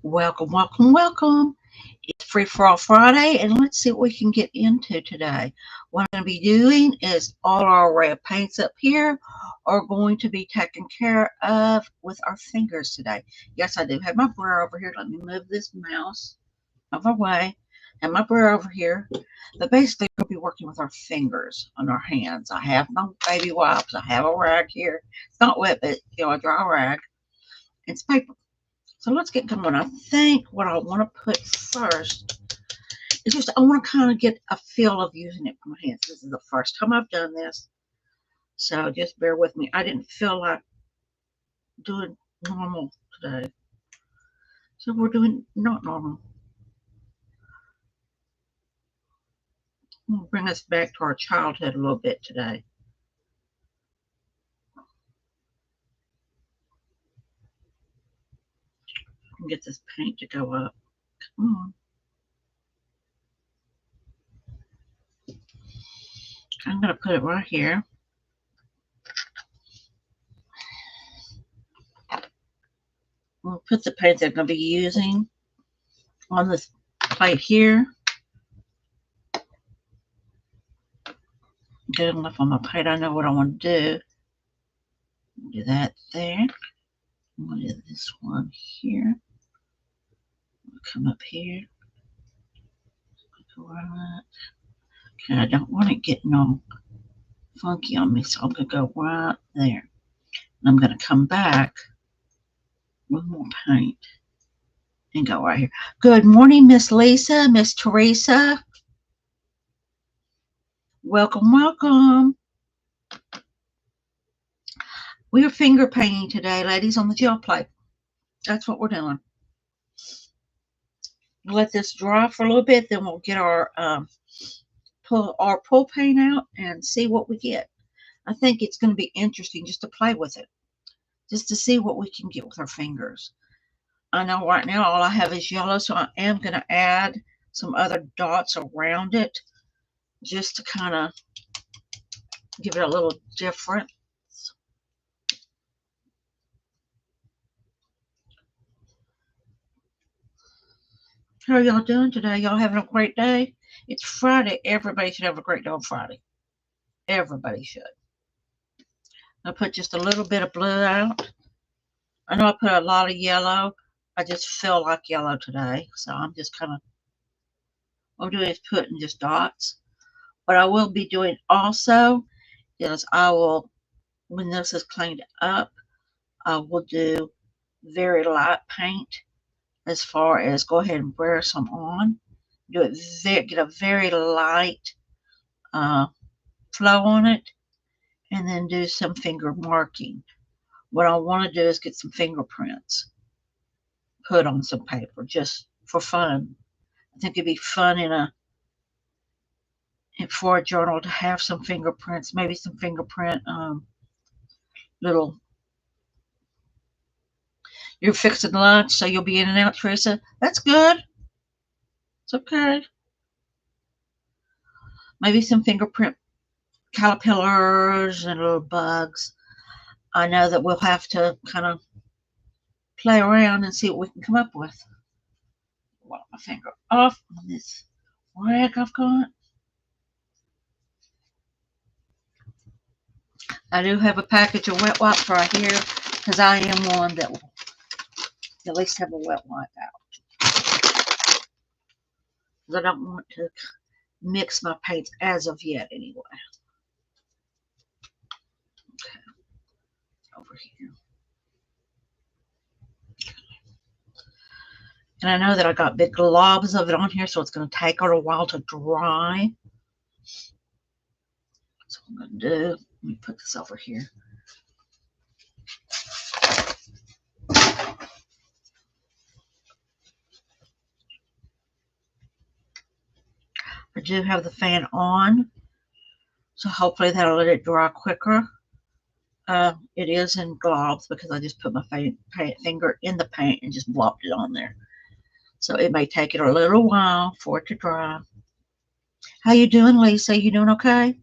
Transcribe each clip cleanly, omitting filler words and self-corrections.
Welcome, welcome, welcome. It's Free for All Friday, and let's see what we can get into today. What I'm going to be doing is all our array of paints up here are going to be taken care of with our fingers today. Yes, I do have my brayer over here. Let me move this mouse out of our way. And my brayer over here. But basically, we'll be working with our fingers on our hands. I have my baby wipes. I have a rag here. It's not wet, but a dry rag. It's paper. So let's get going. I think what I want to put first is just I want to kind of get a feel of using it for my hands. This is the first time I've done this, so just bear with me. I didn't feel like doing normal today, so we're doing not normal. We'll bring us back to our childhood a little bit today. Get this paint to go up. Come on. I'm going to put it right here. We'll put the paint that I'm going to be using on this plate here. Get enough on my plate. I know what I want to do. Do that there. I'm going to do this one here. Come up here. Go right. Okay, I don't want it getting all funky on me, so I'm going to go right there. And I'm going to come back with more paint and go right here. Good morning, Miss Lisa, Miss Teresa. Welcome, welcome. We are finger painting today, ladies, on the gel plate. That's what we're doing. Let this dry for a little bit, then we'll get our pull paint out and see what we get. I think it's going to be interesting just to play with it, just to see what we can get with our fingers. I know right now all I have is yellow, so I am going to add some other dots around it just to kind of give it a little different. How are y'all doing today? Y'all having a great day? It's Friday. Everybody should have a great day on Friday. Everybody should. I'll put just a little bit of blue out. I know I put a lot of yellow. I just feel like yellow today. So I'm just kind of, what I'm doing is putting just dots. What I will be doing also is I will, when this is cleaned up, I will do very light paint as far as go ahead and wear some on. Do it, get a very light flow on it, and then do some finger marking. What I want to do is get some fingerprints put on some paper just for fun. I think it'd be fun for a journal to have some fingerprints, maybe some fingerprint little. You're fixing lunch, so you'll be in and out, Teresa. That's good. It's okay. Maybe some fingerprint caterpillars and little bugs. I know that we'll have to kind of play around and see what we can come up with. Wipe my finger off on this rag I've got. I do have a package of wet wipes right here because I am one that will at least have a wet wipe out. Because I don't want to mix my paints as of yet anyway. Okay, over here. And I know that I got big globs of it on here, so it's going to take a little while to dry. So what I'm going to do, let me put this over here. I do have the fan on, so hopefully that'll let it dry quicker. It is in globs because I just put my finger in the paint and just blopped it on there. So it may take it a little while for it to dry. How you doing, Lisa? You doing okay?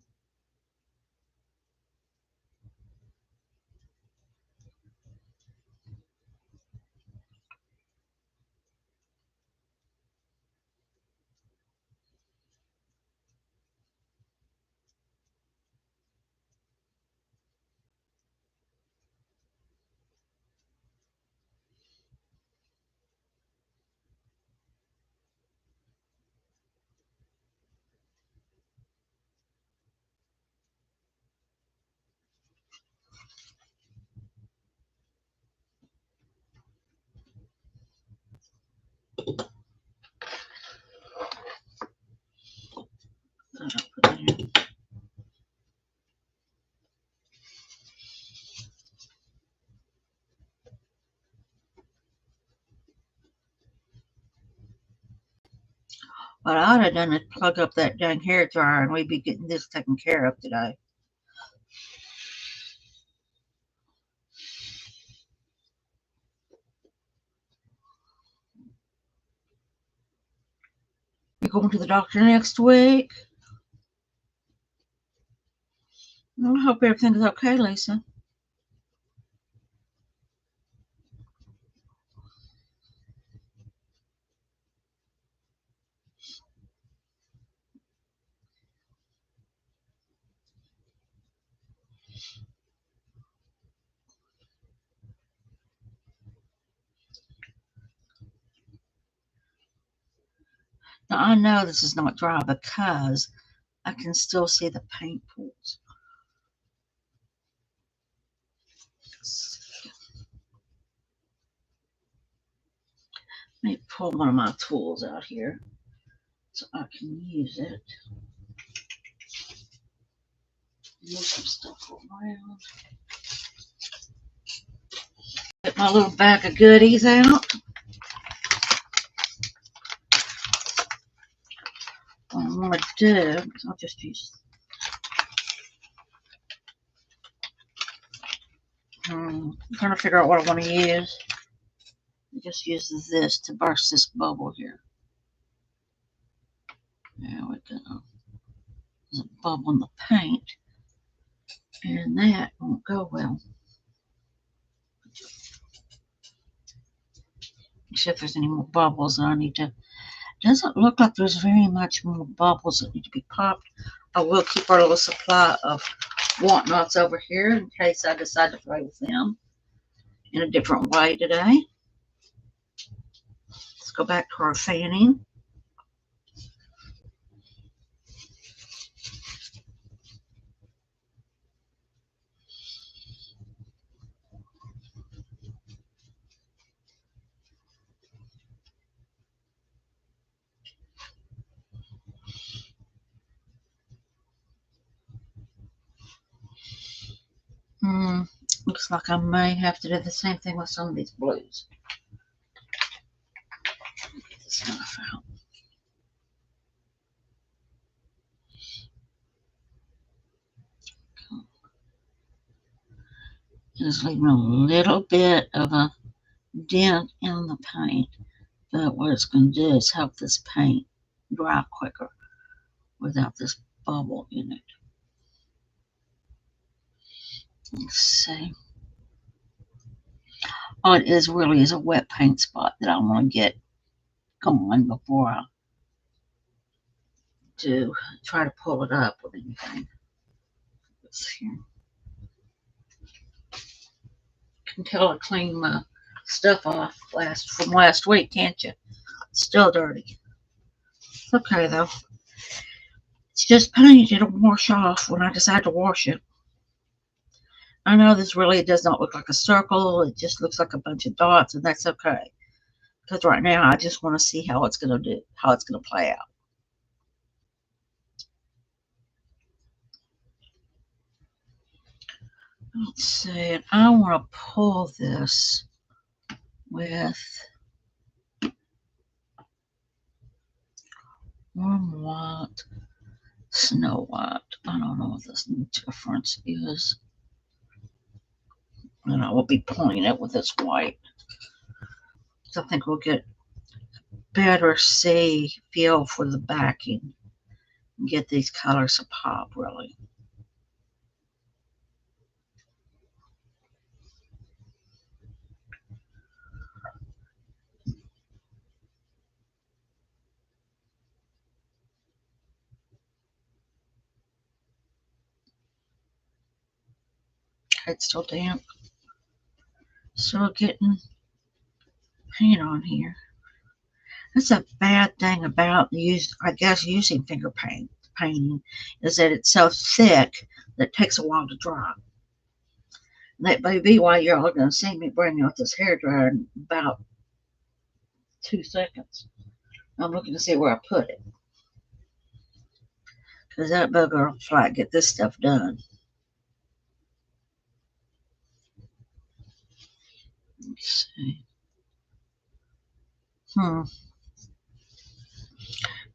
What I ought to have done is plug up that dang hair dryer and we'd be getting this taken care of today. You're going to the doctor next week? I hope everything's okay, Lisa. Now, I know this is not dry because I can still see the paint pools. Let me pull one of my tools out here so I can use it. Move some stuff around. Get my little bag of goodies out. What I want to do, I'll just use. I'm trying to figure out what I want to use. I just use this to burst this bubble here. There we go. There's a bubble in the paint, and that won't go well. See if there's any more bubbles that I need to. Doesn't look like there's very much more bubbles that need to be popped. I will keep our little supply of whatnots over here in case I decide to play with them in a different way today. Let's go back to our fanning. Looks like I may have to do the same thing with some of these blues. Get this knife out. Just leaving a little bit of a dent in the paint, but what it's going to do is help this paint dry quicker without this bubble in it. Let's see. Oh, it is really is a wet paint spot that I want to get going before I do try to pull it up with anything. Let's see. You can tell I cleaned my stuff off from last week, can't you? It's still dirty. It's okay though. It's just paint. It'll wash off when I decide to wash it. I know this really does not look like a circle. It just looks like a bunch of dots, and that's okay. Because right now I just want to see how it's going to play out. Let's see. And I want to pull this with warm white, snow white. I don't know what this difference is. And I will be pulling it with this white. So I think we'll get better feel for the backing and get these colors to pop really. It's still damp. Still getting paint on here. That's a bad thing about using finger painting is that it's so thick that it takes a while to dry. And that may be why you're all going to see me bring out this hairdryer in about 2 seconds. I'm looking to see where I put it. Because that bugger will fly get this stuff done. Let's see. Now,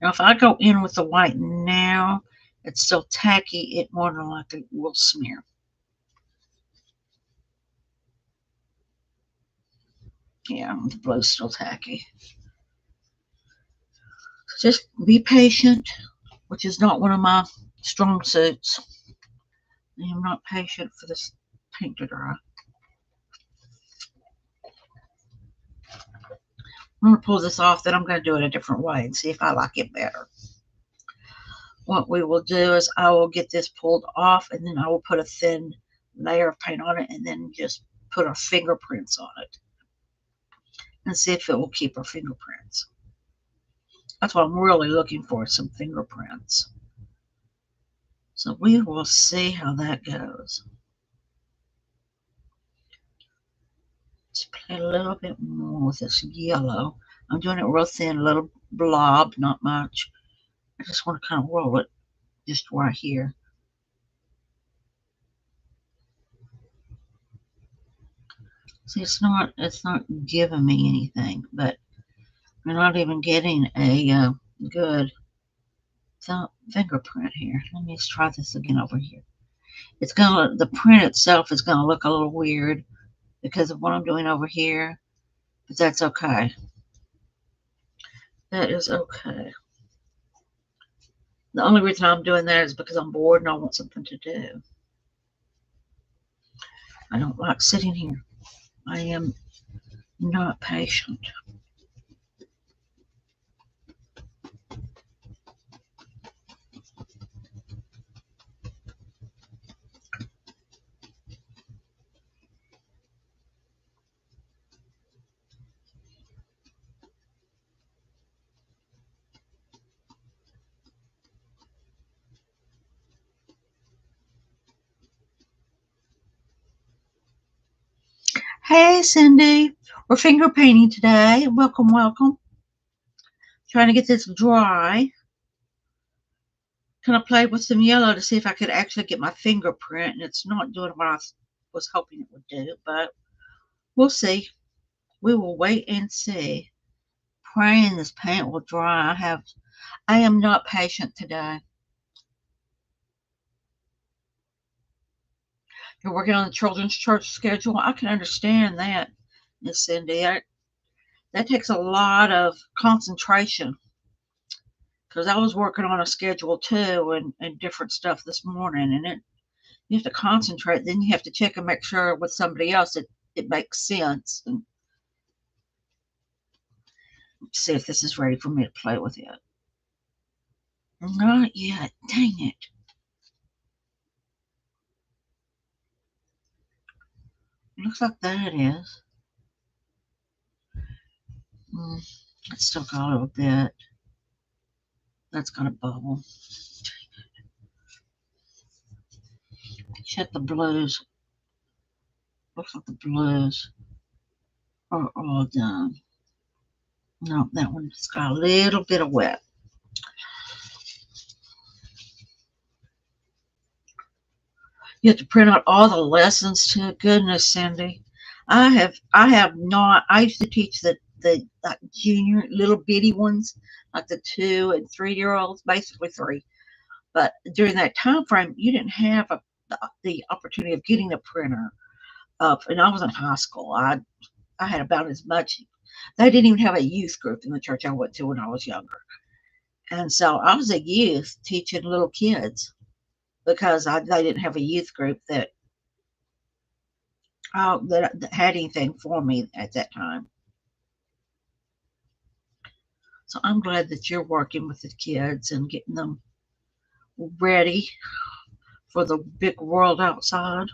if I go in with the white now, it's still tacky. It more than likely will smear. Yeah, the blue's still tacky. Just be patient, which is not one of my strong suits. I'm not patient for this paint to dry. I'm going to pull this off, then I'm going to do it a different way and see if I like it better. What we will do is I will get this pulled off, and then I will put a thin layer of paint on it, and then just put our fingerprints on it and see if it will keep our fingerprints. That's what I'm really looking for, some fingerprints. So we will see how that goes. Let's play a little bit more with this yellow. I'm doing it real thin, a little blob, not much. I just want to kind of roll it just right here. See, it's not giving me anything, but we're not even getting a good fingerprint here. Let me just try this again over here. The print itself is gonna look a little weird because of what I'm doing over here, but that's okay. That is okay. The only reason I'm doing that is because I'm bored and I want something to do. I don't like sitting here. I am not patient. Hey, Cindy. We're finger painting today. Welcome, welcome. Trying to get this dry. Kind of played with some yellow to see if I could actually get my fingerprint, and it's not doing what I was hoping it would do, but we'll see. We will wait and see. Praying this paint will dry. I am not patient today. You're working on the children's church schedule. I can understand that, Miss Cindy. That takes a lot of concentration because I was working on a schedule too and different stuff this morning, and you have to concentrate. Then you have to check and make sure with somebody else it makes sense. And see if this is ready for me to play with it. Not yet. Dang it. Looks like that is. It's still got a little bit. That's got a bubble. Check the blues. Looks like the blues are all done. No, that one's got a little bit of wet. You have to print out all the lessons too. Goodness, Cindy. I have not. I used to teach the like junior little bitty ones, like the 2 and 3 year olds, basically 3. But during that time frame, you didn't have the opportunity of getting a printer up. And I was in high school. I had about as much. They didn't even have a youth group in the church I went to when I was younger. And so I was a youth teaching little kids because they didn't have a youth group that had anything for me at that time. So I'm glad that you're working with the kids and getting them ready for the big world outside.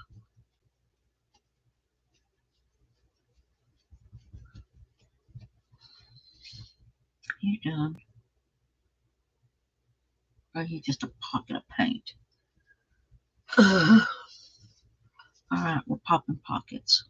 You done? Or are you just a pocket of paint? Ugh. All right, we're popping pockets.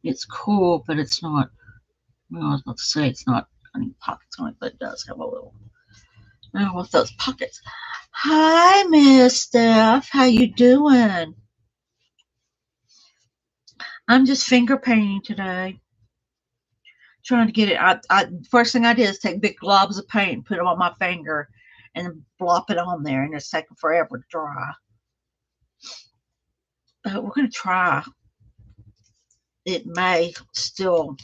It's cool, but it's not, well, I was about to say it's not any pockets on it, but it does have a little. Oh, with those pockets. Hi, Miss Steph. How you doing? I'm just finger painting today. Trying to get it. First thing I did is take big globs of paint and put them on my finger and blop it on there, and it's taking forever to dry. But we're going to try. It may still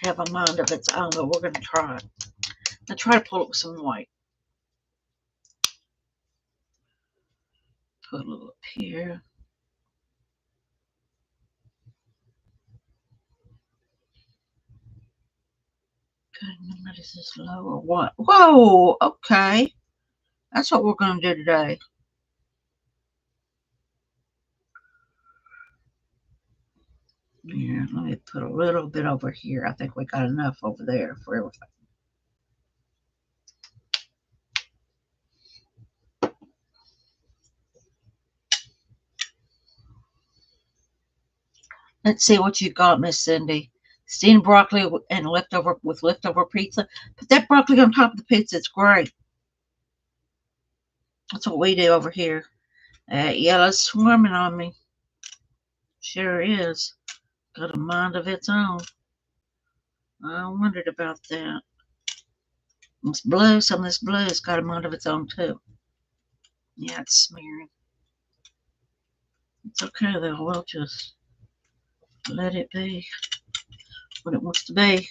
have a mind of its own, but we're going to try. I'll try to pull it with some white. Put a little up here. What is this lower one? Whoa, okay. That's what we're going to do today. Yeah, let me put a little bit over here. I think we got enough over there for everything. Let's see what you got, Miss Cindy. Steamed broccoli and leftover pizza. Put that broccoli on top of the pizza. It's great. That's what we do over here. Yellow's swarming on me. Sure is. Got a mind of its own. I wondered about that. This blue, some of this blue has got a mind of its own too. Yeah, it's smearing. It's okay though. We'll just let it be what it wants to be.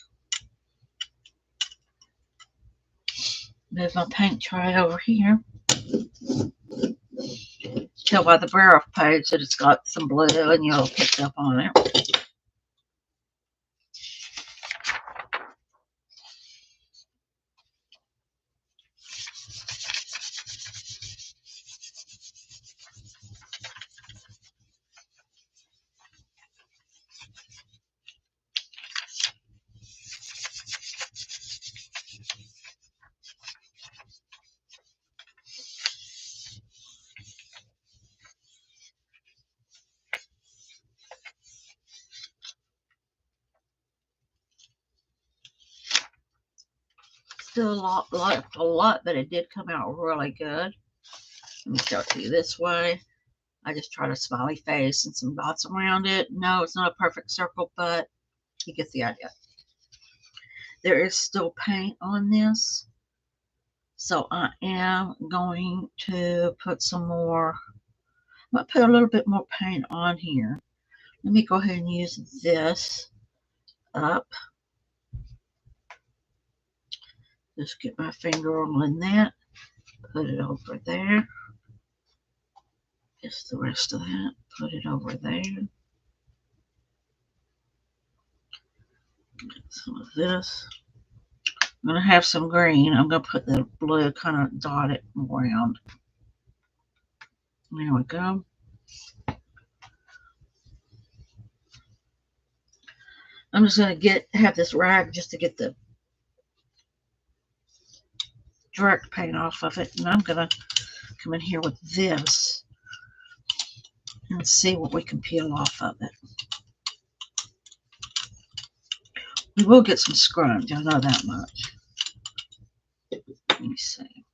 Move my paint tray over here. Tell by the barrel page that it's got some blue and yellow picked up on it. Still a lot, but it did come out really good. Let me show it to you this way. I just tried a smiley face and some dots around it. No, it's not a perfect circle, but you get the idea. There is still paint on this, so I am going to put some more. I'm going to put a little bit more paint on here. Let me go ahead and use this up. Just get my finger on that. Put it over there. Just the rest of that. Put it over there. Some of this. I'm going to have some green. I'm going to put the blue kind of dotted around. There we go. I'm just going to have this rag just to get the direct paint off of it. And I'm going to come in here with this and see what we can peel off of it. We will get some scrunch, I know that much. Let me see.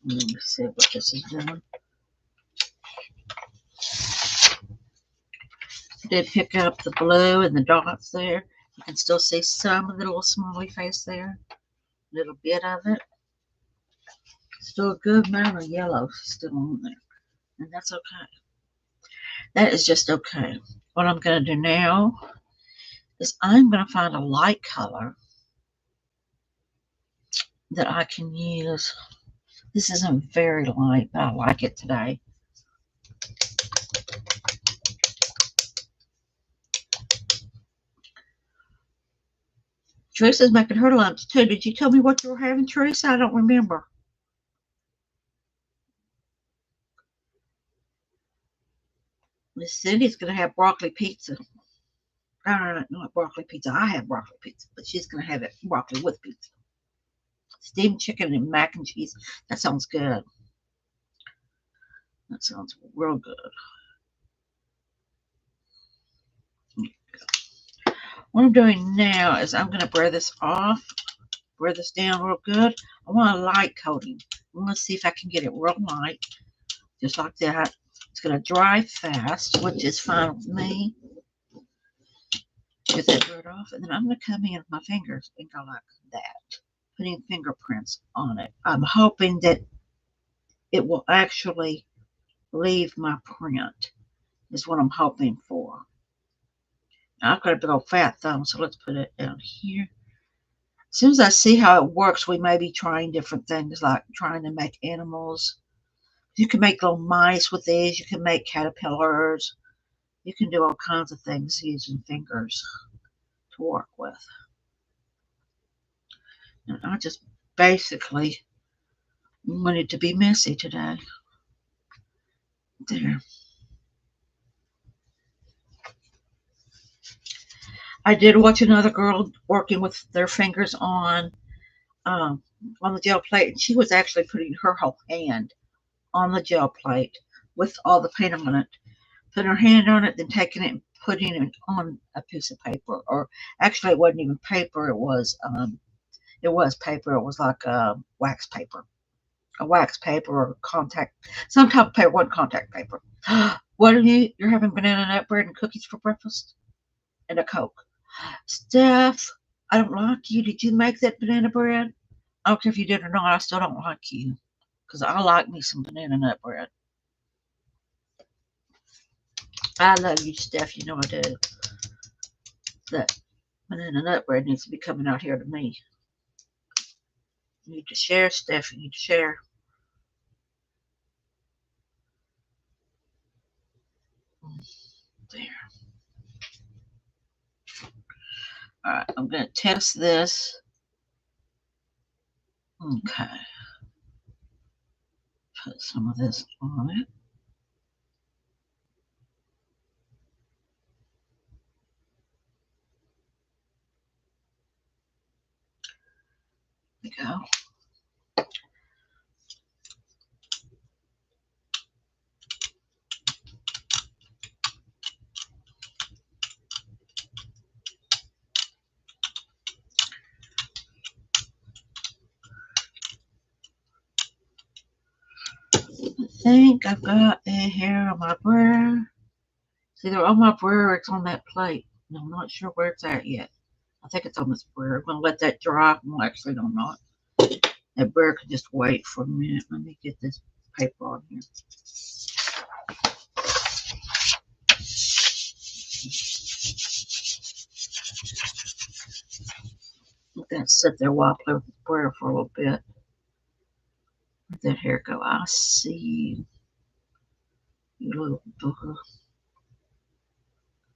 Let me see what this is doing. I did pick up the blue and the dots there. You can still see some of the little smiley face there. A little bit of it. Still a good amount of yellow still on there. And that's okay. That is just okay. What I'm going to do now is I'm going to find a light color that I can use. This isn't very light, but I like it today. Teresa's making her lumps too. Did you tell me what you were having, Teresa? I don't remember. Miss Cindy's going to have broccoli pizza. No, not broccoli pizza. I have broccoli pizza, but she's going to have it broccoli with pizza. Steamed chicken and mac and cheese. That sounds good. That sounds real good. What I'm doing now is I'm going to bread this off, bread this down real good. I want a light coating. I want to see if I can get it real light, just like that. It's going to dry fast, which is fine with me. Get that bread off, and then I'm going to come in with my fingers and go like that, putting fingerprints on it. I'm hoping that it will actually leave my print, is what I'm hoping for. Now, I've got a big old fat thumb, so let's put it down here. As soon as I see how it works, we may be trying different things, like trying to make animals. You can make little mice with these. You can make caterpillars. You can do all kinds of things using fingers to work with. And I just basically wanted to be messy today. There. I did watch another girl working with their fingers on the gel plate, and she was actually putting her whole hand on the gel plate with all the paint on it. Putting her hand on it, then taking it and putting it on a piece of paper. Or actually, it wasn't even paper. It was paper. It was like wax paper, a wax paper or contact, some type of paper. Wasn't contact paper. What are you? You're having banana nut bread and cookies for breakfast, and a Coke. Steph, I don't like you. Did you make that banana bread? I don't care if you did or not. I still don't like you, because I like me some banana nut bread. I love you, Steph. You know I do. That banana nut bread needs to be coming out here to me. You need to share, Steph. You need to share. There. All right, I'm going to test this. Okay. Put some of this on it. There we go. I think I've got a hair on my bread. It's either on my bread or it's on that plate. And I'm not sure where it's at yet. I think it's on this bread. I'm going to let that dry. Well, actually, no, I'm not. That bread can just wait for a minute. Let me get this paper on here. Let that sit there while I play with the bread for a little bit. Let that hair go. I see you, you little booger.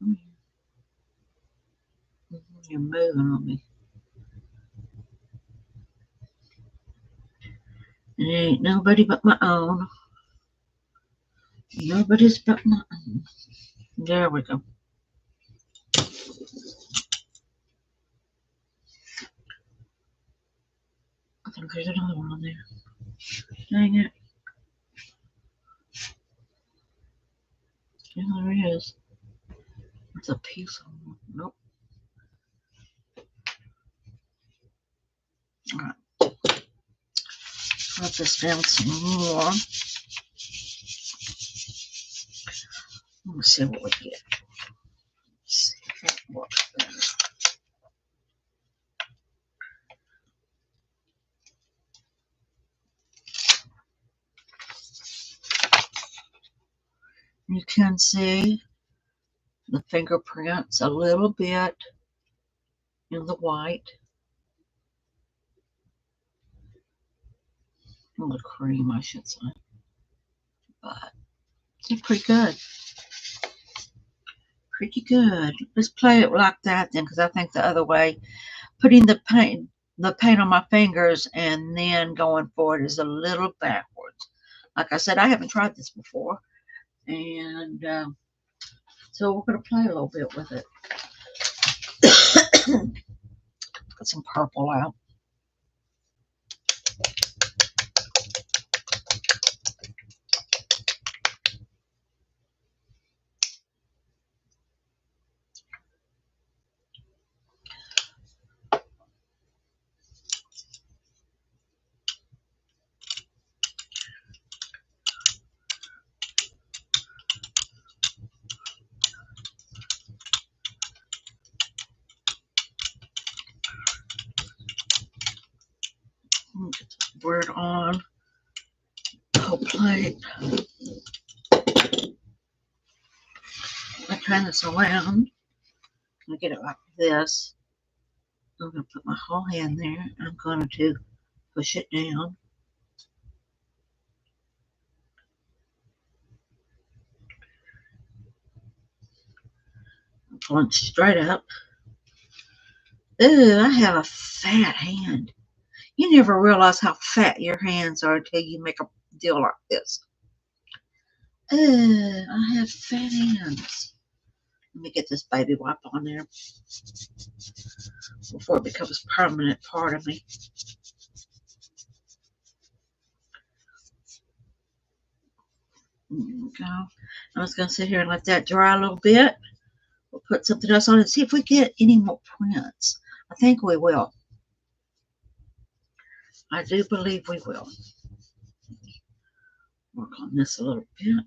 Come here. You're moving on me. It ain't nobody but my own. Nobody's but my own. There we go. I think there's another one on there. Dang it. Yeah, there is. It's a piece of one. Nope. Alright. Let this down some more. Let's see what we get. Let's see if it works better. You can see the fingerprints a little bit in the white. In the cream, I should say. But it's pretty good. Pretty good. Let's play it like that then, because I think the other way, putting the paint on my fingers and then going forward is a little backwards. Like I said, I haven't tried this before, and so we're going to play a little bit with it. Put some purple out. Get this word on the whole plate. I turn this around. I get it like this. I'm going to put my whole hand there. I'm going to push it down. I'm pulling straight up. Ooh, I have a fat hand. You never realize how fat your hands are until you make a deal like this. Ooh, I have fat hands. Let me get this baby wipe on there before it becomes a permanent part of me. There we go. I'm just going to sit here and let that dry a little bit. We'll put something else on and see if we get any more prints. I think we will. I do believe we will. Work on this a little bit.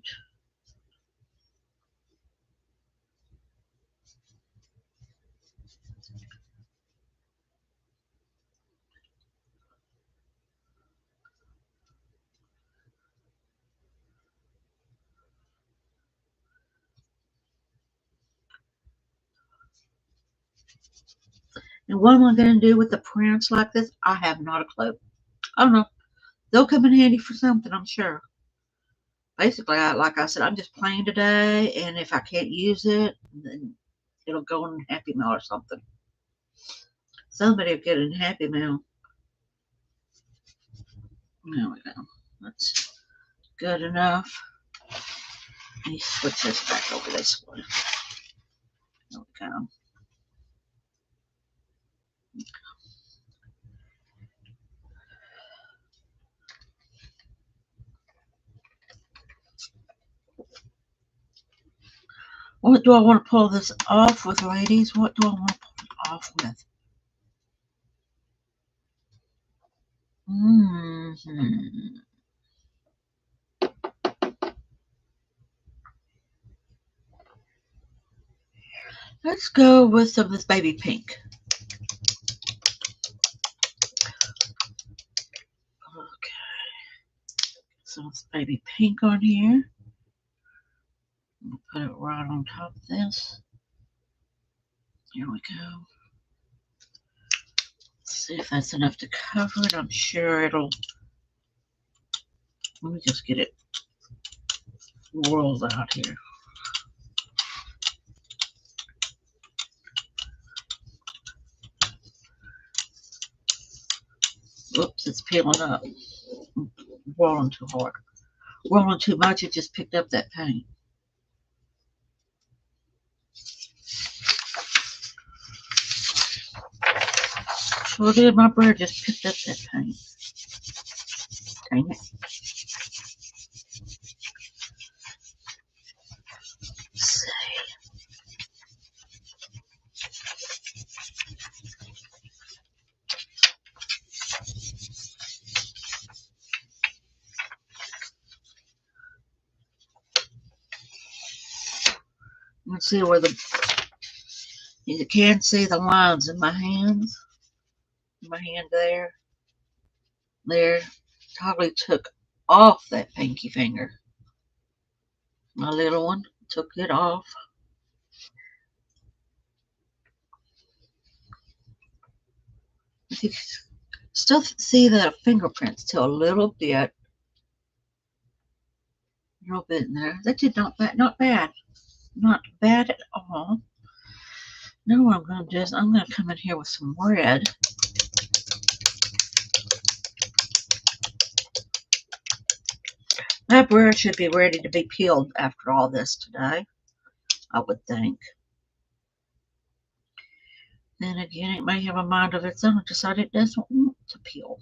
And what am I going to do with the prints like this? I have not a clue. I don't know. They'll come in handy for something, I'm sure. Basically, like I said, I'm just playing today, and if I can't use it, then it'll go in Happy Mail or something. Somebody will get it in Happy Mail. There we go. That's good enough. Let me switch this back over this way. There we go. What do I want to pull this off with, ladies? What do I want to pull it off with? Let's go with some of this baby pink. Okay. Some of this baby pink on here. Put it right on top of this. Here we go. Let's see if that's enough to cover it. I'm sure it'll. Let me just get it rolled out here. Oops, it's peeling up. Rolling too hard. Rolling too much, it just picked up that paint. Sure did. My bird just picked up that paint. Dang it. Let's see. Let's see where you can see the lines in my hands. My hand there. There. Totally took off that pinky finger. My little one took it off. You can still see the fingerprints to a little bit. A little bit in there. That did not bad. Not bad at all. Now what I'm going to do is I'm going to come in here with some red. That bread should be ready to be peeled after all this today, I would think. Then again, it may have a mind of its own and decide it doesn't want to peel.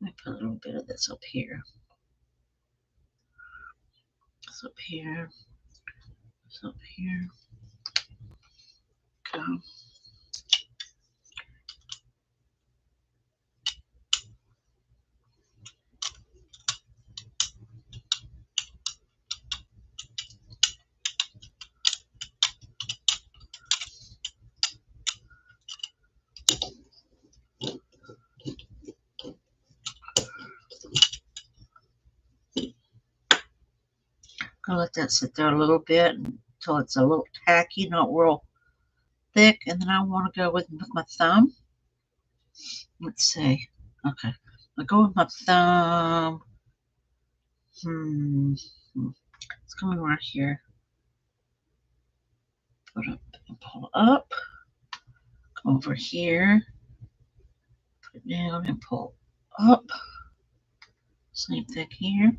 Let me put a little bit of this up here. This up here. This up here. Go. Gonna let that sit there a little bit until it's a little tacky, not real thick, and then I want to go with my thumb. Let's see. Okay, I'll go with my thumb. It's coming right here. Put up and pull up. Come over here. Put it down and pull up. Same thing here.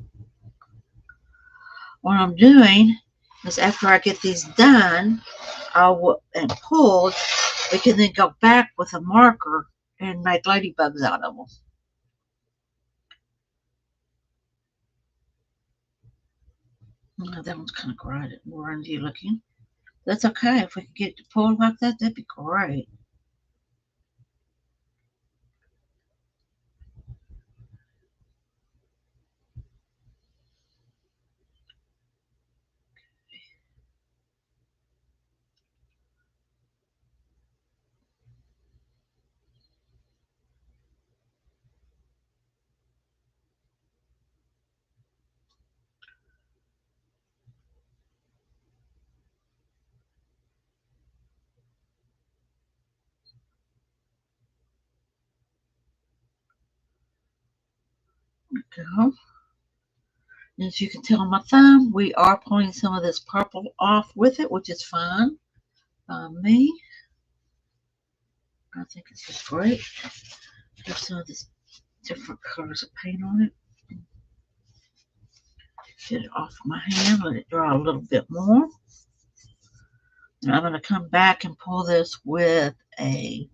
What I'm doing is after I get these done, and pulled, we can then go back with a marker and make ladybugs out of them. Oh, that one's kind of grindy looking. That's okay. If we can get it to pull like that, that'd be great. Go. As you can tell on my thumb, we are pulling some of this purple off with it, which is fine by me. I think it's just great. Have some of this different colors of paint on it. Get it off my hand, let it dry a little bit more. And I'm going to come back and pull this with a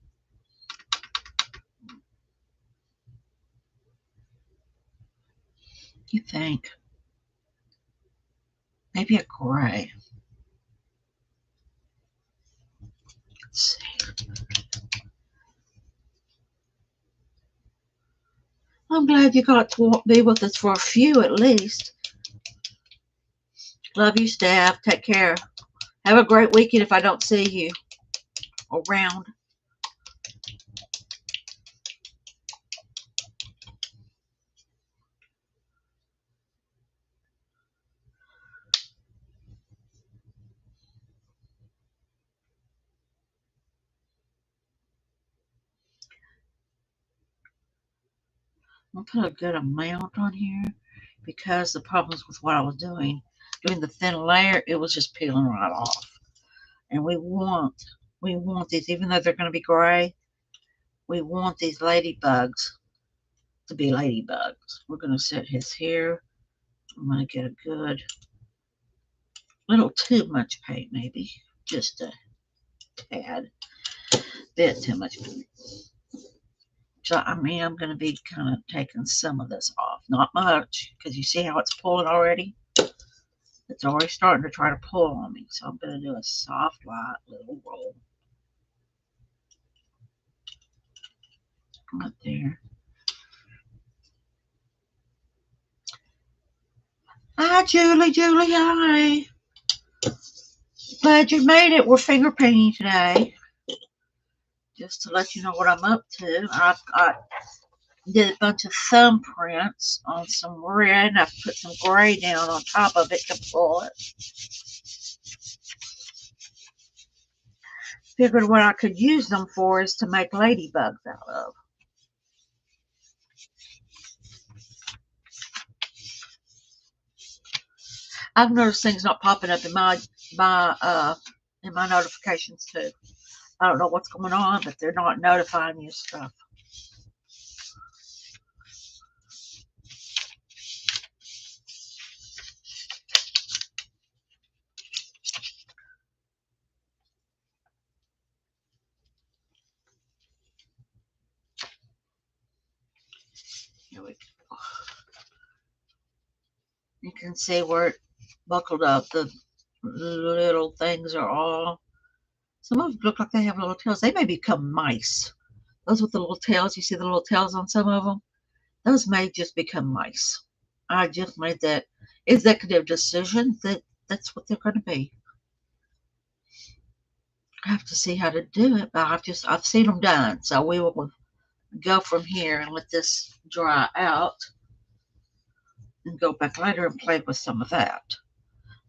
you think maybe a gray. Let's see. I'm glad you got to be with us for a few at least. Love you, staff. Take care. Have a great weekend if I don't see you around. I'll put a good amount on here because the problems with what I was doing the thin layer, it was just peeling right off. And we want these, even though they're going to be gray, we want these ladybugs to be ladybugs. We're going to set his here. I'm going to get a good, little too much paint maybe, just a tad, bit too much paint. So, I mean, I'm going to be kind of taking some of this off. Not much, because you see how it's pulling already? It's already starting to try to pull on me. So I'm going to do a soft, light little roll. Right there. Hi, Julie. Julie, hi. Glad you made it. We're finger painting today. Just to let you know what I'm up to. I did a bunch of thumbprints on some red, and I put some gray down on top of it to pull it. Figured what I could use them for is to make ladybugs out of. I've noticed things not popping up in my in my notifications too. I don't know what's going on, but they're not notifying you stuff. Here we go. You can see where it buckled up. The little things are all. Some of them look like they have little tails. They may become mice. Those with the little tails, you see the little tails on some of them? Those may just become mice. I just made that executive decision that that's what they're going to be. I have to see how to do it, but I've seen them done. So we will go from here and let this dry out and go back later and play with some of that.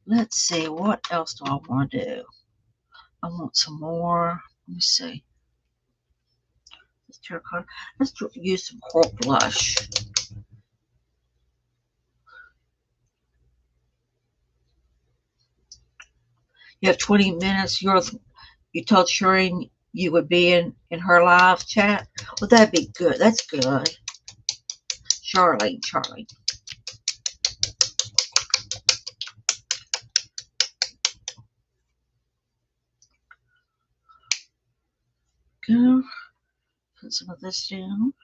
Let's see, what else do I want to do? I want some more. Let me see. Terracotta. Let's use some coral blush. You have 20 minutes. You told Shireen you would be in her live chat. Well, that'd be good. That's good. Charlene. Go. Put some of this down.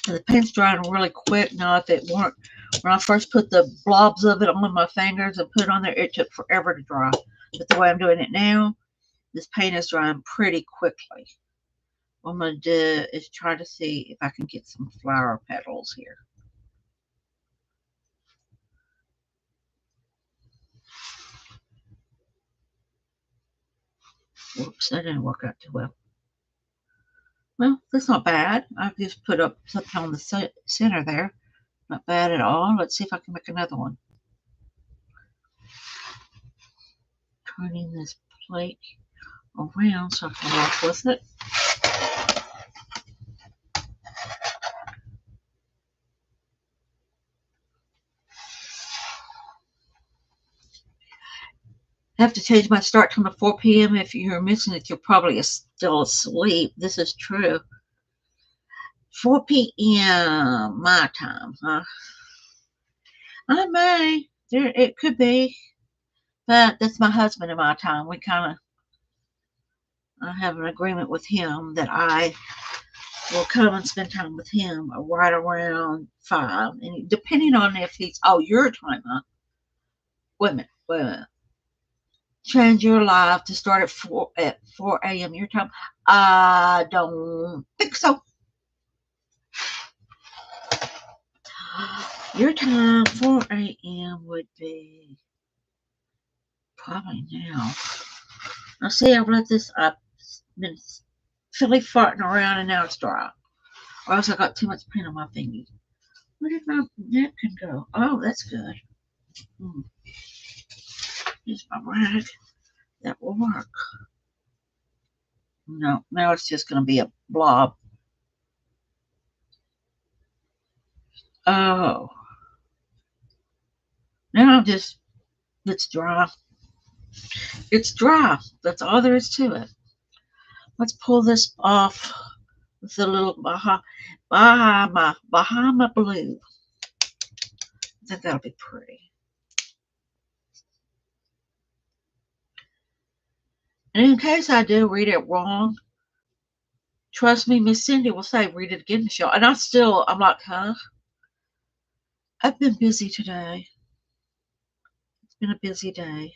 And the paint's drying really quick now. If it weren't, when I first put the blobs of it on my fingers and put it on there, it took forever to dry. But the way I'm doing it now, this paint is drying pretty quickly. What I'm going to do is try to see if I can get some flower petals here. Whoops, that didn't work out too well. Well, that's not bad. I've just put up something on the center there. Not bad at all. Let's see if I can make another one. Turning this plate around so I can work with it. I have to change my start time to 4 p.m. If you're missing it, you're probably still asleep. This is true. 4 p.m. my time, huh? I may. It could be. But that's my husband and my time. I have an agreement with him that I will come and spend time with him right around 5. And depending on if he's, your time, huh? Wait a minute. Change your live to start at 4 a.m. your time. I don't think so. Your time, 4 a.m. would be probably now. Now see, I've let this up. Been silly farting around and now it's dry. Or else I got too much paint on my fingers. Where did my napkin go? Oh, that's good. Here's my rag. That will work. No, now it's just going to be a blob. Oh. Now it's dry. It's dry. That's all there is to it. Let's pull this off with a little Bahama blue. I think that'll be pretty. And in case I do read it wrong, trust me, Miss Cindy will say, read it again, Michelle. And I'm like, huh? I've been busy today. It's been a busy day.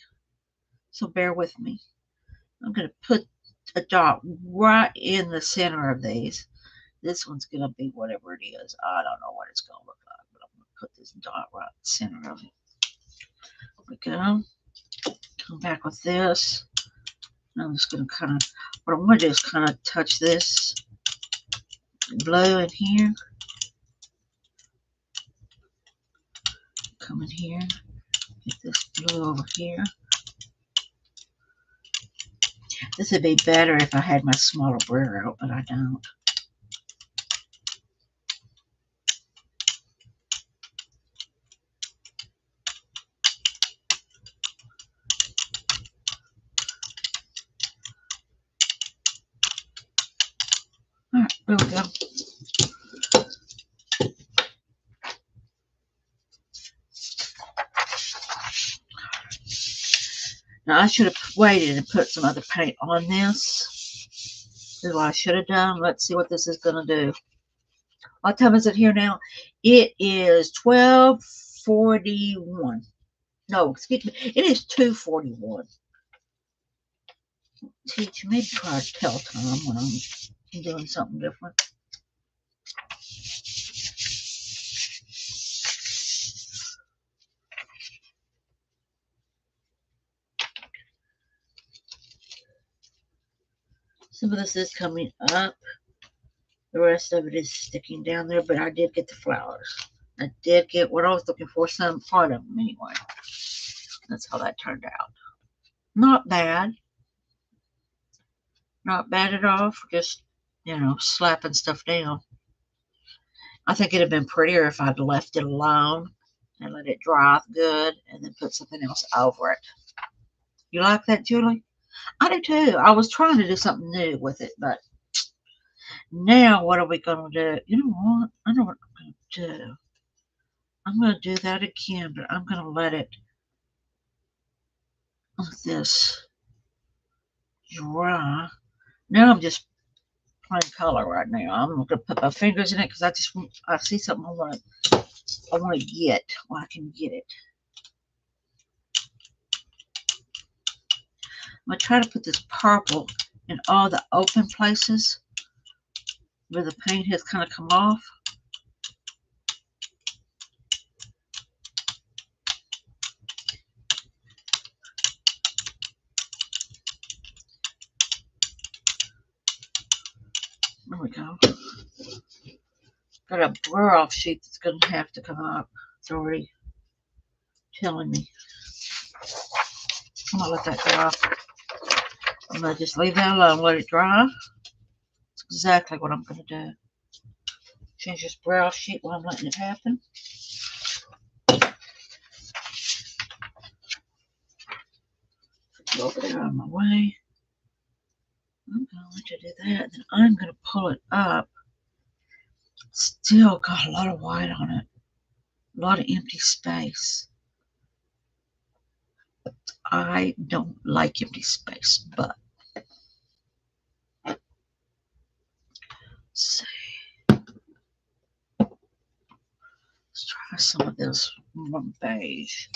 So bear with me. I'm going to put a dot right in the center of these. This one's going to be whatever it is. I don't know what it's going to look like, but I'm going to put this dot right in the center of it. There we go. Come back with this. I'm just going to what I want to do is kind of touch this blue in here. Come in here. Get this blue over here. This would be better if I had my smaller brayer out, but I don't. Alright, there we go. Now I should have waited and put some other paint on this. That's what I should have done. Let's see what this is going to do. What time is it here now? It is 12:41. No, excuse me. It is 2:41. Teach me to try to tell time when I'm doing something different. Some of this is coming up. The rest of it is sticking down there, but I did get the flowers. I did get what I was looking for, some part of them anyway. That's how that turned out. Not bad. Not bad at all for just, slapping stuff down. I think it'd have been prettier if I'd left it alone and let it dry good and then put something else over it. You like that, Julie? I do too. I was trying to do something new with it, but now what are we going to do? You know what? I know what I'm going to do. I'm going to do that again, but I'm going to let it let this dry. Now I'm just plain color right now. I'm going to put my fingers in it because I see something I want to get. Well, I can get it. I'm going to try to put this purple in all the open places where the paint has kind of come off. There we go. Got a blur off sheet that's going to have to come up. It's already telling me. I'm going to let that dry. I'm going to just leave that alone, let it dry. That's exactly what I'm going to do. Change this brow sheet while I'm letting it happen. Put it over there out of my way. I'm going to let you do that. Then I'm going to pull it up. Still got a lot of white on it. A lot of empty space. I don't like empty space, but let's see. Let's try some of this beige.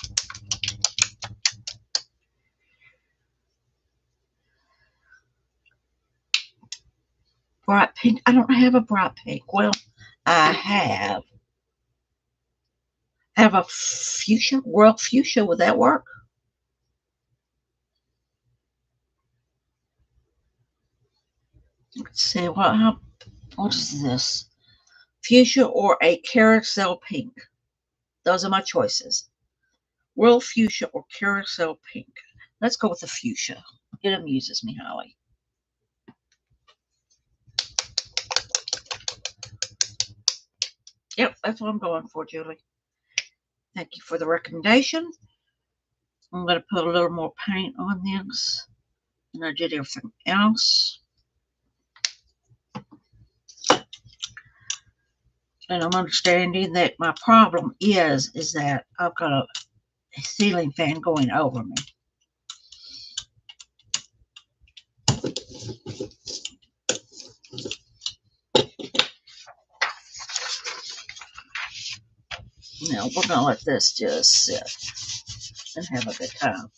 Bright pink. I don't have a bright pink. Well, I have a fuchsia, world fuchsia. Would that work? Let's see. What is this? Fuchsia or a carousel pink? Those are my choices. World fuchsia or carousel pink. Let's go with the fuchsia. It amuses me highly. Yep, that's what I'm going for, Julie. Thank you for the recommendation. I'm going to put a little more paint on this than I did everything else. And I'm understanding that my problem is that I've got a ceiling fan going over me. Now we're going to let this just sit and have a good time.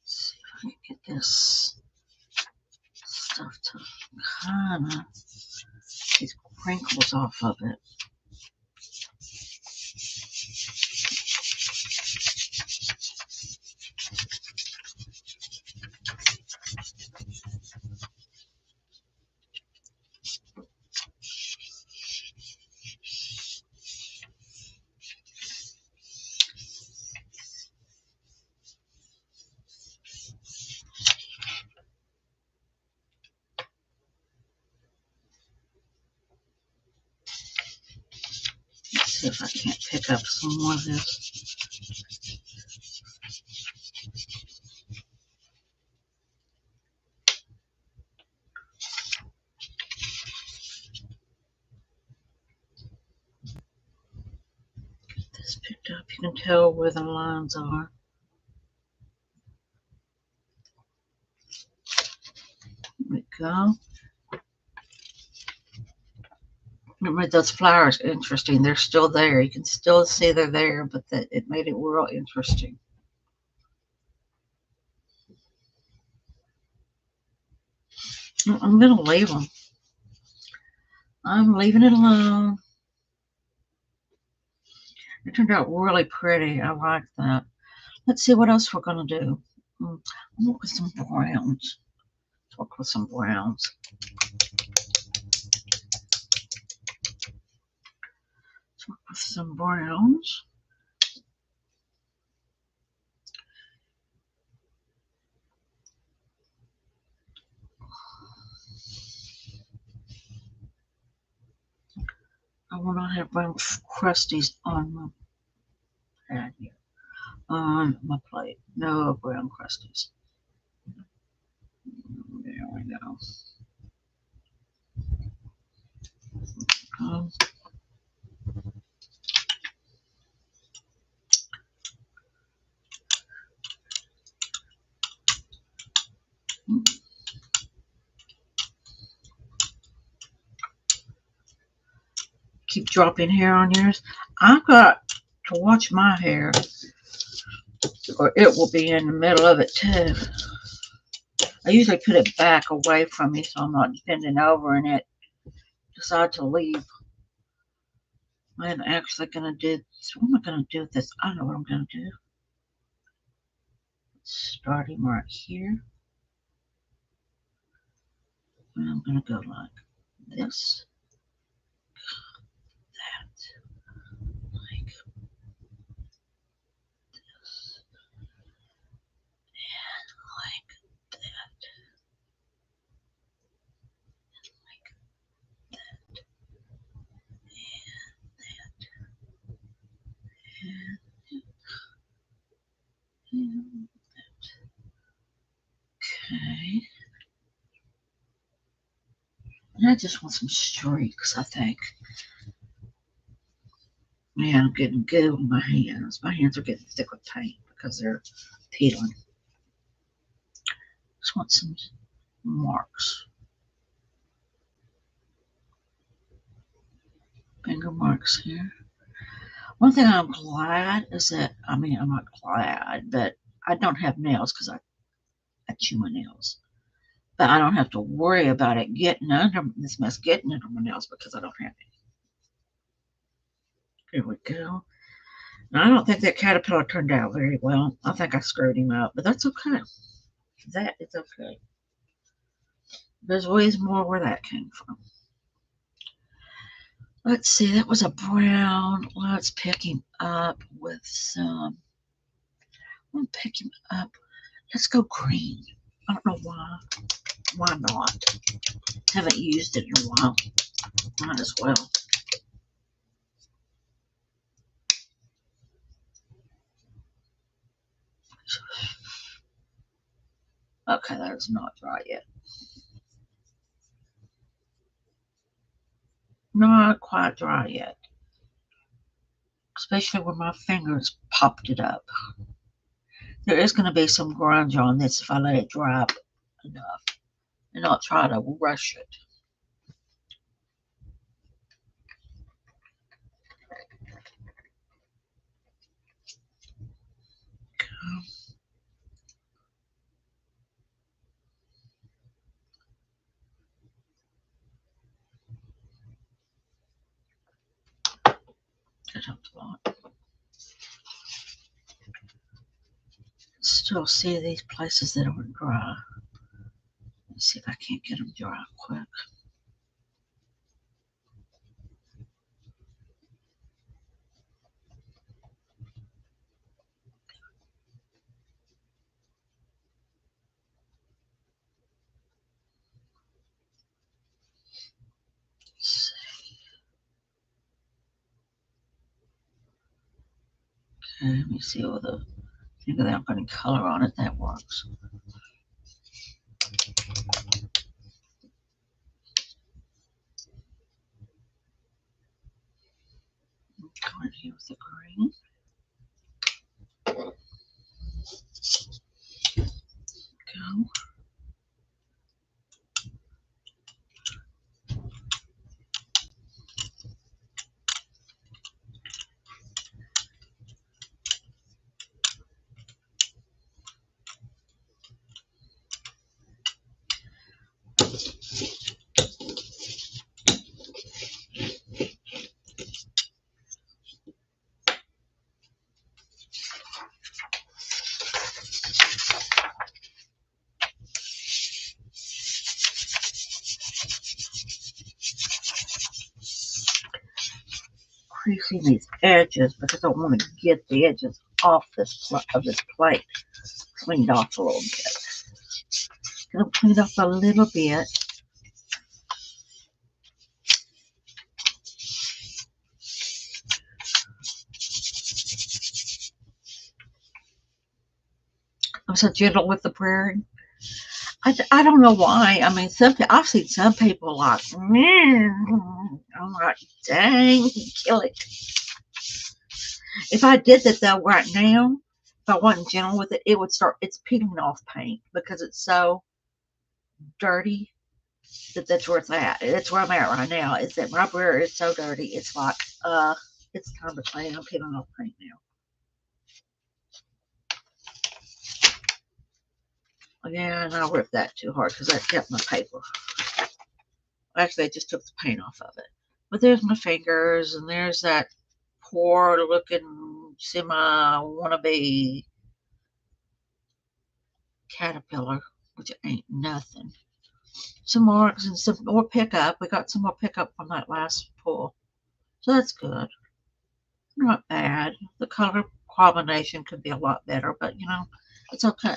See if I can get this stuff to kind of these crinkles off of it. see if I can't pick up some more of this. Get this picked up. You can tell where the lines are. There we go. Remember, those flowers interesting. They're still there. You can still see they're there, but it made it real interesting. I'm going to leave them. I'm leaving it alone. It turned out really pretty. I like that. Let's see what else we're going to do. I'm going to look with some browns. Let's work with some browns. Let's work with some browns. I will not have brown crusties on my pad here. On my plate. No brown crusties. There we go. Keep dropping hair on yours. I've got to watch my hair, or it will be in the middle of it too. I usually put it back away from me so I'm not bending over and it decide to leave. I'm actually going to do, so what am I going to do with this? I know what I'm going to do. Starting right here. And I'm going to go like this. That. Like this. And like that. And like that. And that. Okay. And I just want some streaks, I think. Man, I'm getting good on my hands. My hands are getting thick with paint because they're peeling. Just want some marks. Finger marks here. One thing I'm glad is that, I mean, I'm not glad, but I don't have nails because I chew my nails. But I don't have to worry about it getting under this mess, getting under my nails because I don't have any. Here we go. Now, I don't think that caterpillar turned out very well. I think I screwed him up, but that's okay. That is okay. There's ways more where that came from. Let's see, that was a brown. Let's pick him up with some. I'm going to pick him up. Let's go green. I don't know why. Why not? Haven't used it in a while. Might as well. Okay, that is not dry yet. Not quite dry yet. Especially when my fingers popped it up. There is going to be some grunge on this if I let it dry up enough and not try to rush it. That helps a lot. Still see these places that aren't dry. Let's see if I can't get them dry quick. Let's see. Okay, let me see what the thing without putting color on it. That works. Go in here with the green. Go. Creasing these edges because I want to get the edges off of this plate cleaned off a little bit. Gonna clean it off a little bit. I'm so gentle with the prairie. I don't know why. I mean, I've seen some people like, I'm like, dang, kill it. If I did that though right now, if I wasn't gentle with it, it would start. It's peeling off paint because it's so dirty that's where it's at. That's where I'm at right now. Is that my brayer is so dirty. It's like, it's time to clean. I'm peeling off paint now. Yeah, and I ripped that too hard because that kept my paper. Actually, I just took the paint off of it. But there's my fingers, and there's that poor looking semi wannabe caterpillar, which ain't nothing. Some marks and some more pickup. We got some more pickup from that last pull. So that's good. Not bad. The color combination could be a lot better, but you know, it's okay.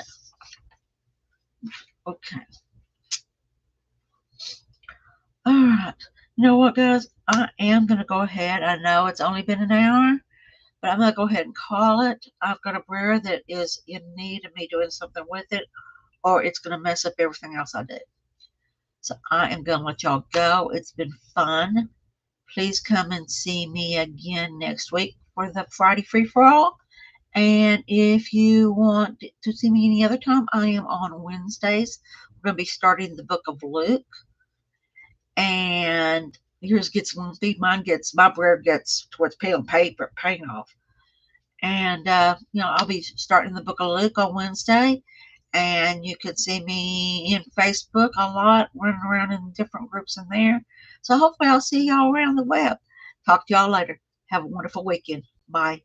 Okay. All right. You know what, guys? I am going to go ahead. I know it's only been an hour, but I'm going to go ahead and call it. I've got a brayer that is in need of me doing something with it, or it's going to mess up everything else I do. So I am going to let y'all go. It's been fun. Please come and see me again next week for the Friday free for all. And if you want to see me any other time, I am on Wednesdays. We're going to be starting the book of Luke. And yours gets lumpy. Mine gets, my brayer gets towards peeling paint off. And, you know, I'll be starting the book of Luke on Wednesday. And you can see me in Facebook a lot, running around in different groups in there. So hopefully I'll see y'all around the web. Talk to y'all later. Have a wonderful weekend. Bye.